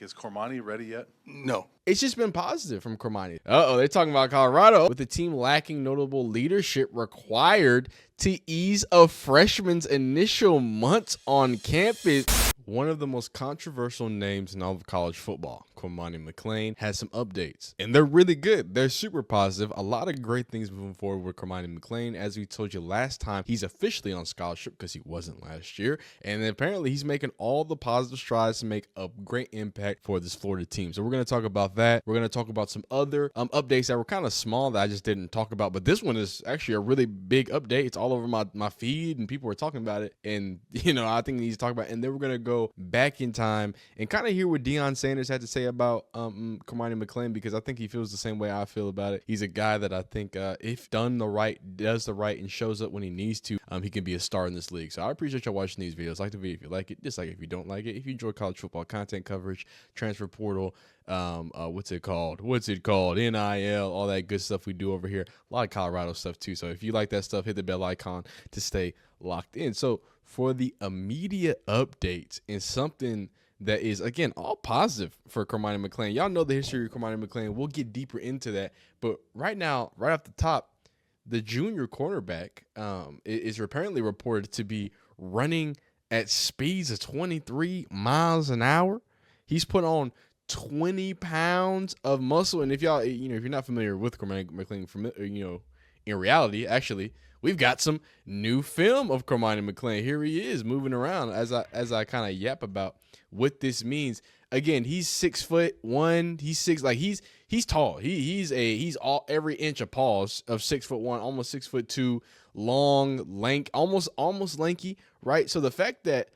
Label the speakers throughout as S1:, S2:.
S1: Like, is Cormani ready yet?
S2: No.
S3: It's just been positive from Cormani. They're talking about Colorado with the team lacking notable leadership required to ease a freshman's initial months on campus. One of the most controversial names in all of college football, Cormani Mcclain, has some updates, and they're really good. They're super positive. A lot of great things moving forward with Cormani Mcclain. As we told you last time, he's officially on scholarship because he wasn't last year, and apparently he's making all the positive strides to make a great impact for this Florida team. So we're going to talk about that. We're going to talk about some other updates that were kind of small that I just didn't talk about, but this one is actually a really big update. It's all over my feed, and people are talking about it, and I think we need to talk about it. And then we're going to go back in time and kind of hear what Deion Sanders had to say about Cormani Mcclain, because I think he feels the same way I feel about it. He's a guy that I think if done the right, does the right, and shows up when he needs to, he can be a star in this league. So I appreciate y'all watching these videos. Like the video if you like it, dislike it if you don't like it. If you enjoy college football content coverage, transfer portal, what's it called, NIL, all that good stuff we do over here. A lot of Colorado stuff too. So if you like that stuff, hit the bell icon to stay locked in. So for the immediate updates and something that is, again, all positive for Cormani Mcclain. Y'all know the history of Cormani Mcclain. We'll get deeper into that. But right now, right off the top, the junior cornerback is apparently reported to be running at speeds of 23 miles an hour. He's put on 20 pounds of muscle. And if y'all, if you're not familiar with Cormani Mcclain, in reality, actually, we've got some new film of Cormani Mcclain. Here he is moving around as I kind of yap about what this means. Again, he's 6'1". He's tall. He's all every inch of paws of 6'1", almost 6'2", long, almost lanky, right? So the fact that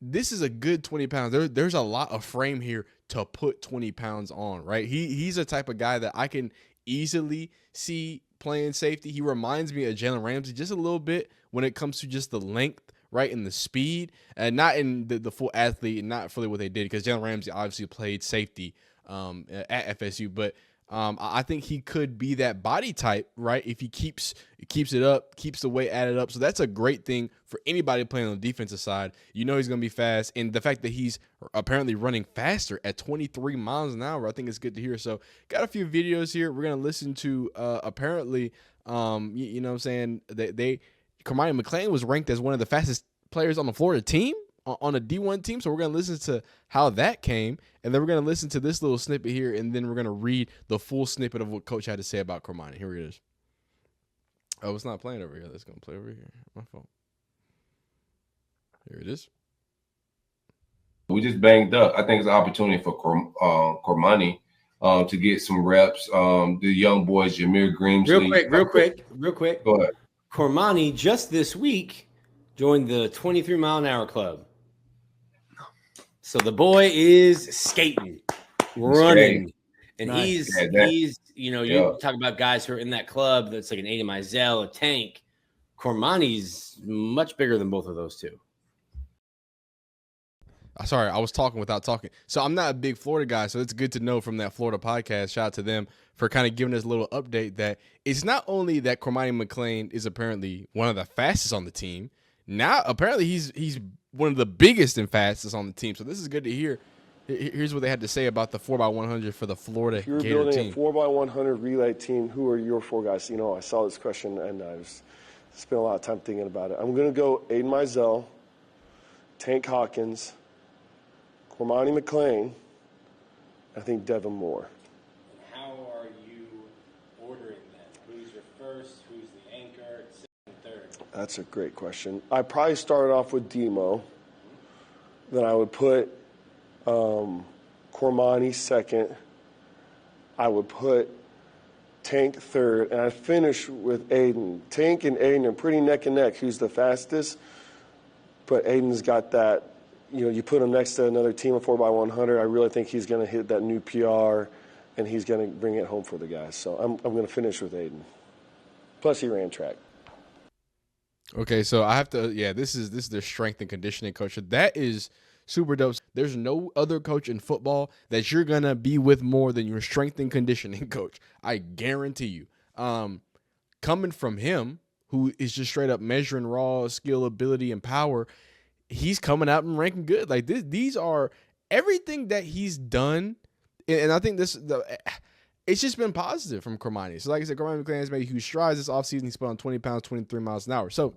S3: this is a good 20 pounds. There's a lot of frame here to put 20 pounds on, right? He's a type of guy that I can easily see playing safety. He reminds me of Jalen Ramsey just a little bit when it comes to just the length, right, and the speed, and not in the full athlete, and not fully what they did, because Jalen Ramsey obviously played safety at FSU, but I think he could be that body type, right, if he keeps it up, keeps the weight added up. So that's a great thing for anybody playing on the defensive side. He's going to be fast, and the fact that he's apparently running faster at 23 miles an hour, I think it's good to hear. So got a few videos here. We're going to listen to apparently, you know what I'm saying, Cormani Mcclain was ranked as one of the fastest players on the Florida team, on a D1 team. So we're going to listen to how that came, and then we're going to listen to this little snippet here, and then we're going to read the full snippet of what Coach had to say about Cormani. Here it is. Oh, it's not playing over here. That's going to play over here. My fault. Here it is.
S4: We just banged up. I think it's an opportunity for Cormani to get some reps. The young boys, Jameer Grimsley.
S5: Real quick.
S4: Go ahead.
S5: Cormani just this week joined the 23-mile-an-hour club. So the boy is skating, running, and nice. he's you talk about guys who are in that club that's like an Aiden Mizell, a Tank. Cormani's much bigger than both of those two.
S3: Sorry, I was talking without talking. So I'm not a big Florida guy, so it's good to know from that Florida podcast. Shout out to them for kind of giving us a little update that it's not only that Cormani Mcclain is apparently one of the fastest on the team. Now, apparently, he's one of the biggest and fastest on the team. So this is good to hear. Here's what they had to say about the 4x100 for the Florida Gator team.
S6: If you're building a 4x100 relay team, who are your four guys? I saw this question, and I spent a lot of time thinking about it. I'm going to go Aiden Mizell, Tank Hawkins, Cormani Mcclain, I think Devin Moore.
S5: And how are you ordering them? Who's your first? Who's the anchor? Second, third?
S6: That's a great question. I probably started off with Demo. Then I would put Cormani second. I would put Tank third. And I'd finish with Aiden. Tank and Aiden are pretty neck and neck. Who's the fastest? But Aiden's got that. You put him next to another team of 4x100, I really think he's going to hit that new PR, and he's going to bring it home for the guys. So I'm going to finish with Aiden. Plus, he ran track.
S3: Okay, so I have to, this is their strength and conditioning coach. That is super dope. There's no other coach in football that you're going to be with more than your strength and conditioning coach. I guarantee you. Coming from him, who is just straight up measuring raw skill, ability, and power, he's coming out and ranking good. Like these are everything that he's done, and I think it's just been positive from Cormani. So like I said, Cormani Mcclain has made huge strides this offseason. He's put on 20 pounds, 23 miles an hour. So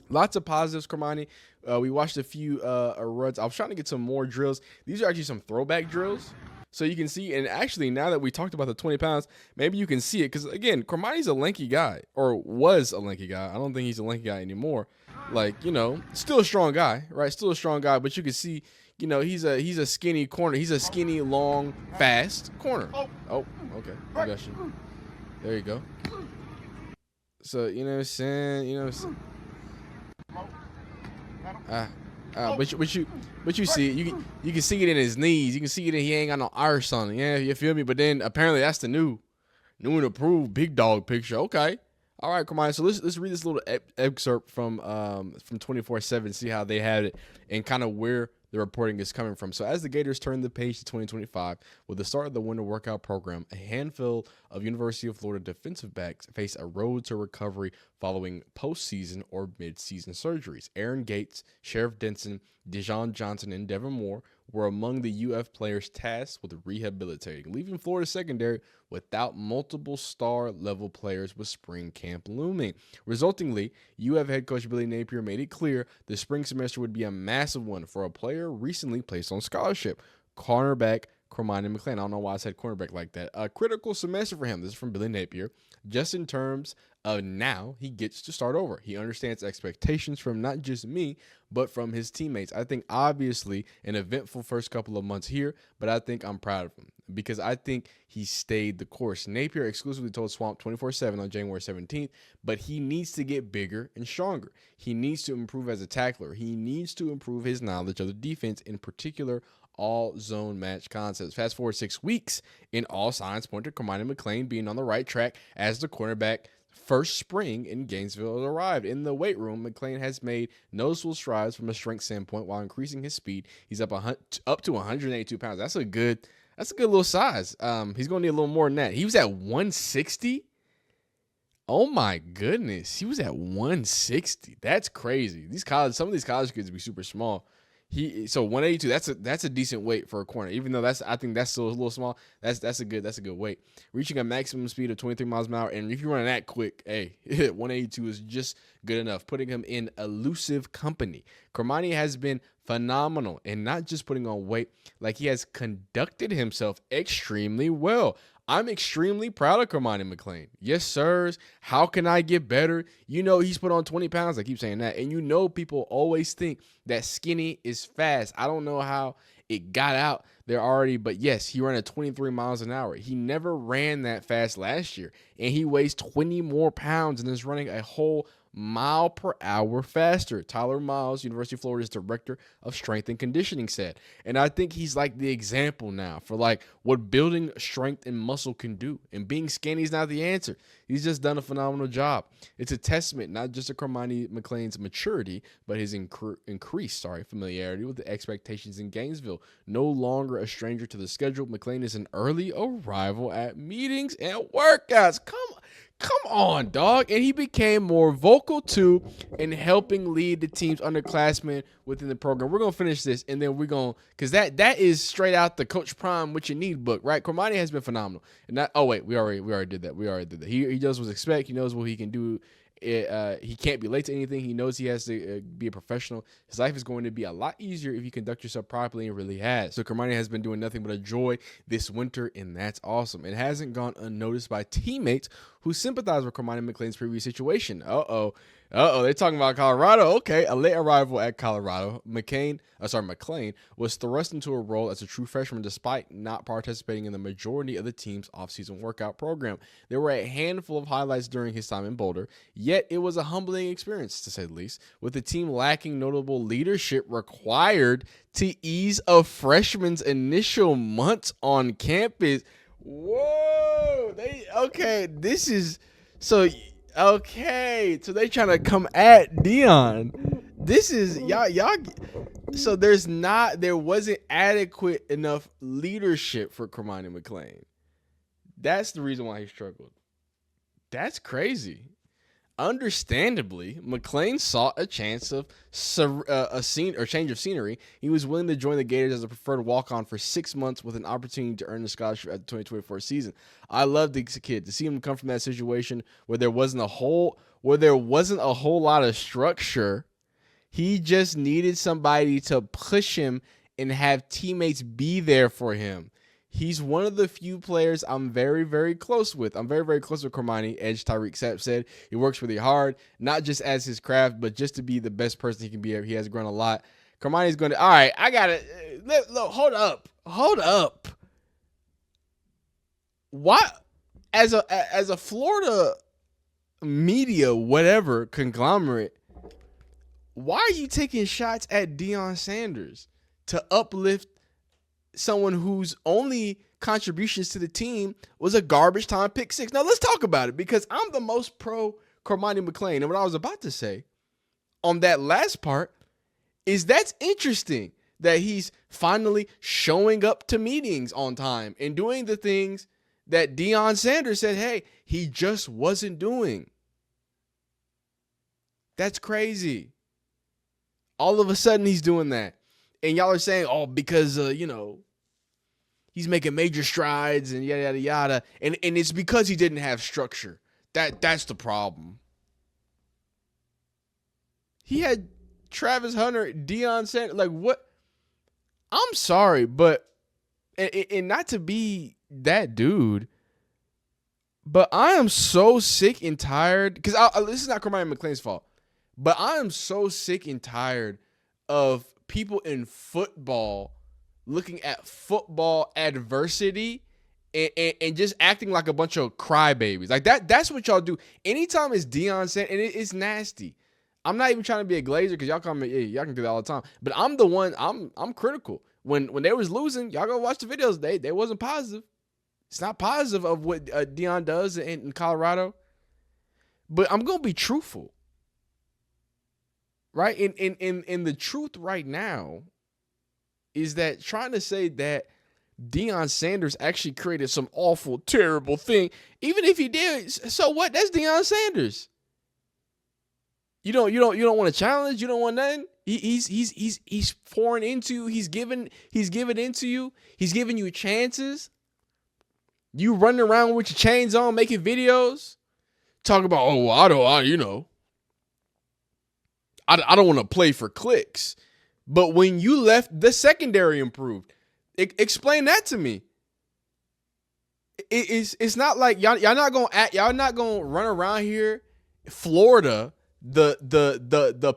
S3: lots of positives, Cormani. We watched a few runs. I was trying to get some more drills. These are actually some throwback drills. So you can see, and actually now that we talked about the 20 pounds, maybe you can see it. Because, again, Cormani's a lanky guy, or was a lanky guy. I don't think he's a lanky guy anymore. Like, still a strong guy, right? Still a strong guy, but you can see, he's a skinny corner. He's a skinny, long, fast corner. Oh, okay. I got you. There you go. So, you know what I'm saying? But you see it. You can see it in his knees. You can see it he ain't got no ice on it. Yeah, you feel me? But then apparently that's the new and approved big dog picture. Okay. All right, Cormani. So let's read this little excerpt from 24/7, see how they had it and kind of where the reporting is coming from. So as the Gators turn the page to 2025, with the start of the winter workout program, a handful of University of Florida defensive backs face a road to recovery following postseason or mid-season surgeries. Aaron Gates, Sheriff Denson, Dijon Johnson, and Devin Moore were among the UF players tasked with rehabilitating, leaving Florida secondary without multiple star-level players with spring camp looming. Resultingly, UF head coach Billy Napier made it clear the spring semester would be a massive one for a player recently placed on scholarship, cornerback Cormani Mcclain. I don't know why I said cornerback like that. A critical semester for him. This is from Billy Napier. Just in terms of now, he gets to start over. He understands expectations from not just me, but from his teammates. I think obviously an eventful first couple of months here, but I think I'm proud of him because I think he stayed the course. Napier exclusively told Swamp 24/7 on January 17th, but he needs to get bigger and stronger. He needs to improve as a tackler. He needs to improve his knowledge of the defense, in particular all zone match concepts. Fast forward 6 weeks, and all signs point to Cormani Mcclain being on the right track as the cornerback. First spring in Gainesville has arrived. In the weight room, Mcclain has made noticeable strides from a strength standpoint while increasing his speed. He's up to 182 pounds. That's a good little size. He's going to need a little more than that. He was at 160. Oh my goodness, he was at 160. That's crazy. Some of these college kids be super small. So 182. That's a decent weight for a corner. Even though I think that's still a little small. That's a good weight. Reaching a maximum speed of 23 miles an hour, and if you're running that quick, hey, 182 is just good enough, putting him in elusive company. Cormani has been phenomenal, and not just putting on weight, like he has conducted himself extremely well. I'm extremely proud of Cormani Mcclain. Yes, sirs. How can I get better? He's put on 20 pounds. I keep saying that. And people always think that skinny is fast. I don't know how it got out there already, but yes, he ran at 23 miles an hour. He never ran that fast last year, and he weighs 20 more pounds and is running a whole mile per hour faster. Tyler Miles, University of Florida's director of strength and conditioning, said. And I think he's like the example now for like what building strength and muscle can do. And being skinny is not the answer. He's just done a phenomenal job. It's a testament not just to Cormani Mcclain's maturity, but his increased familiarity with the expectations in Gainesville. No longer a stranger to the schedule, Mcclain is an early arrival at meetings and workouts. Come on, dog. And he became more vocal, too, in helping lead the team's underclassmen within the program. We're going to finish this, and then we're going to – because that is straight out the Coach Prime What You Need book, right? Cormani has been phenomenal. And we already did that. He does what expect. He knows what he can do. He can't be late to anything. He knows he has to be a professional. His life is going to be a lot easier if you conduct yourself properly, and really has. So Cormani has been doing nothing but a joy this winter, and that's awesome. It hasn't gone unnoticed by teammates who sympathize with Cormani Mcclain's previous situation. They're talking about Colorado. Okay, a late arrival at Colorado. Mcclain was thrust into a role as a true freshman despite not participating in the majority of the team's offseason workout program. There were a handful of highlights during his time in Boulder, yet it was a humbling experience, to say the least, with the team lacking notable leadership required to ease a freshman's initial months on campus. Whoa! So they trying to come at Dion. This is y'all. So there wasn't adequate enough leadership for Cormani Mcclain. That's the reason why he struggled. That's crazy. understandably, Mcclain sought a chance of a change of scenery. He was willing to join the Gators as a preferred walk-on for 6 months with an opportunity to earn a scholarship at the 2024 season. I love the kid. To see him come from that situation where there wasn't a whole lot of structure. He just needed somebody to push him and have teammates be there for him. He's one of the few players I'm very, very close with. I'm very, very close with Cormani. Edge Tyreek Sapp said he works really hard, not just as his craft, but just to be the best person he can be. He has grown a lot. Cormani's going to, all right, I got to, hold up. Why, as a Florida media, whatever, conglomerate, why are you taking shots at Deion Sanders to uplift someone whose only contributions to the team was a garbage time pick six? Now let's talk about it, because I'm the most pro Cormani Mcclain. And what I was about to say on that last part is that's interesting that he's finally showing up to meetings on time and doing the things that Deion Sanders said, hey, he just wasn't doing. That's crazy. All of a sudden he's doing that. And y'all are saying, oh, because, he's making major strides and yada, yada, yada. And it's because he didn't have structure. That's the problem. He had Travis Hunter, Deion Sanders. Like, what? I'm sorry, but, and not to be that dude, but I am so sick and tired, because this is not Cormani Mcclain's fault, but I am so sick and tired of people in football looking at football adversity and just acting like a bunch of crybabies. Like that's what y'all do. Anytime it's Deion Sanders, and it's nasty. I'm not even trying to be a glazer, because y'all y'all can do that all the time. But I'm the one, I'm critical. When they was losing, y'all go watch the videos. They wasn't positive. It's not positive of what Deion does in Colorado. But I'm gonna be truthful. Right? In the truth right now is that trying to say that Deion Sanders actually created some awful, terrible thing, even if he did, so what? That's Deion Sanders. You don't want to challenge. You don't want nothing. He's pouring into you. He's giving into you. He's giving you chances. You running around with your chains on, making videos, talking about, oh, well, I don't want to play for clicks. But when you left, the secondary improved. Explain that to me. It's not like y'all not gonna run around here, Florida, the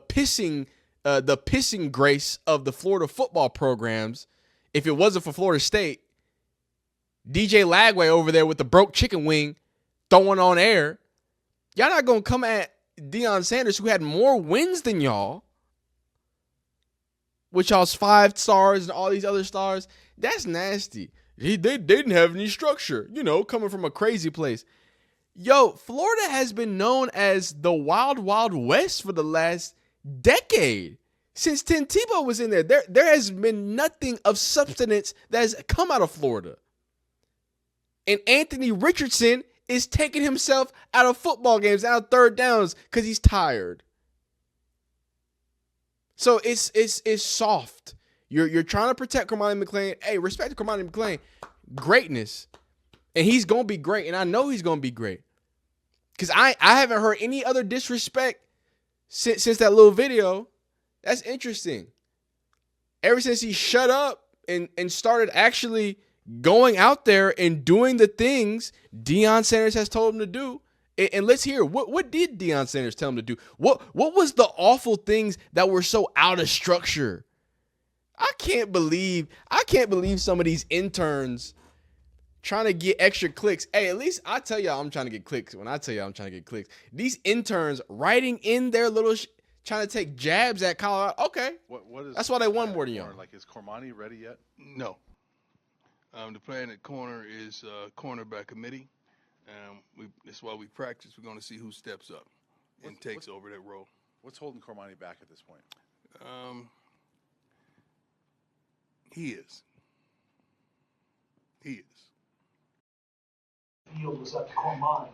S3: pissing grace of the Florida football programs. If it wasn't for Florida State, DJ Lagway over there with the broke chicken wing throwing on air, y'all not gonna come at Deion Sanders, who had more wins than y'all, with y'all's 5 stars and all these other stars. That's nasty. They didn't have any structure, coming from a crazy place. Yo, Florida has been known as the Wild Wild West for the last decade. Since Tim Tebow was in there, there has been nothing of substance that has come out of Florida. And Anthony Richardson is taking himself out of football games, out of third downs, because he's tired. So it's soft. You're trying to protect Cormani Mcclain. Hey, respect to Cormani Mcclain. Greatness. And he's going to be great. And I know he's going to be great. Because I haven't heard any other disrespect since that little video. That's interesting. Ever since he shut up and started actually going out there and doing the things Deion Sanders has told him to do. And let's hear, what did Deion Sanders tell him to do? What was the awful things that were so out of structure? I can't believe some of these interns trying to get extra clicks. Hey, at least I tell y'all I'm trying to get clicks. When I tell y'all I'm trying to get clicks, these interns writing in their little trying to take jabs at Colorado. Okay,
S1: what is
S3: that's why they won more than y'all.
S1: Like, is Cormani ready yet?
S2: No. The plan at corner is cornerback committee. That's why we practice. We're going to see who steps up and takes over that role.
S1: What's holding Cormani back at this point?
S2: He is.
S7: Field was up to Cormani.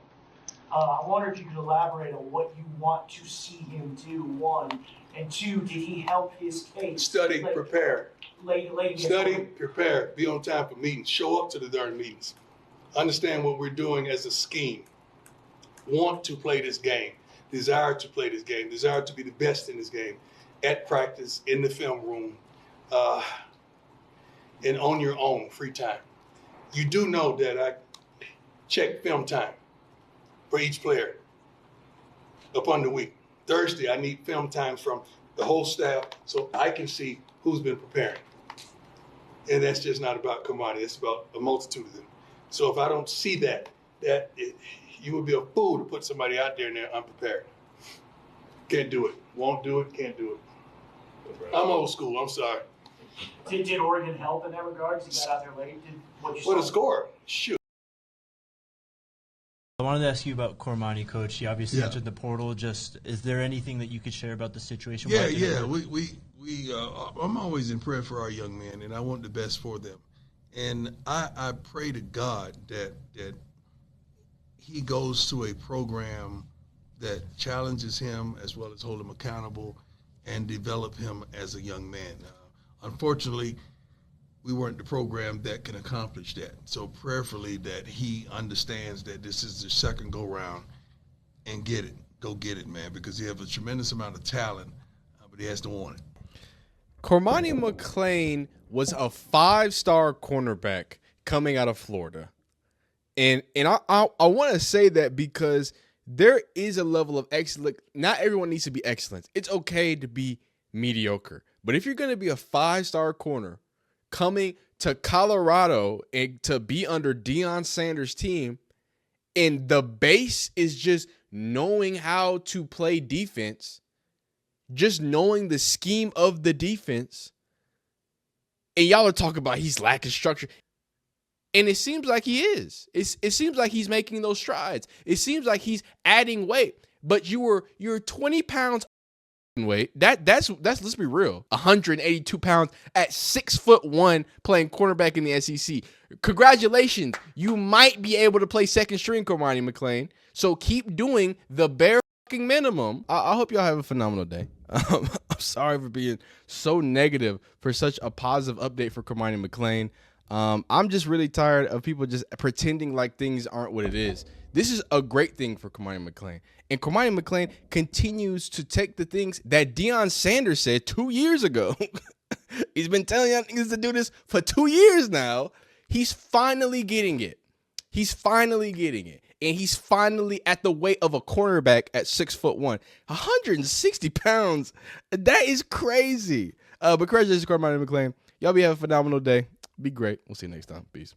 S7: I wonder if you could elaborate on what you want to see him do, one. And two, did he help his case?
S2: Study, prepare. Study,
S7: Study,
S2: prepare, be on time for meetings, show up to the darn meetings. Understand what we're doing as a scheme. Want to play this game, desire to play this game, desire to be the best in this game, at practice, in the film room, and on your own free time. You do know that I check film time for each player upon the week. Thursday, I need film times from the whole staff so I can see who's been preparing. And that's just not about Cormani. It's about a multitude of them. So if I don't see that you would be a fool to put somebody out there and they're unprepared. Can't do it. Won't do it. Can't do it. I'm old school. I'm sorry.
S7: Did Oregon help in that regard? Because he got out there late.
S2: What a score. Shoot.
S8: I wanted to ask you about Cormani, Coach. He obviously entered the portal. Just, is there anything that you could share about the situation?
S2: Yeah. I'm always in prayer for our young men, and I want the best for them. And I pray to God that he goes to a program that challenges him as well as hold him accountable and develop him as a young man. Unfortunately, we weren't the program that can accomplish that. So prayerfully that he understands that this is the second go-round and get it. Go get it, man, because he has a tremendous amount of talent, but he has to want it.
S3: Cormani Mcclain was a 5-star cornerback coming out of Florida. And I want to say that because there is a level of excellence. Not everyone needs to be excellent. It's okay to be mediocre. But if you're going to be a 5-star corner coming to Colorado and to be under Deion Sanders' team, and the base is just knowing how to play defense, just knowing the scheme of the defense, and y'all are talking about he's lacking structure. And it seems like he is. It seems like he's making those strides. It seems like he's adding weight. But you're 20 pounds weight. That's let's be real. 182 pounds at 6'1", playing cornerback in the SEC. Congratulations. You might be able to play second string, Cormani Mcclain. So keep doing the bare fucking minimum. I hope y'all have a phenomenal day. I'm sorry for being so negative for such a positive update for Cormani Mcclain. I'm just really tired of people just pretending like things aren't what it is. This is a great thing for Cormani Mcclain. And Cormani Mcclain continues to take the things that Deion Sanders said 2 years ago. He's been telling young niggas to do this for 2 years now. He's finally getting it. He's finally getting it. And he's finally at the weight of a cornerback at 6'1", 160 pounds. That is crazy. But congratulations, Cormani Mcclain. Y'all be having a phenomenal day. Be great. We'll see you next time. Peace.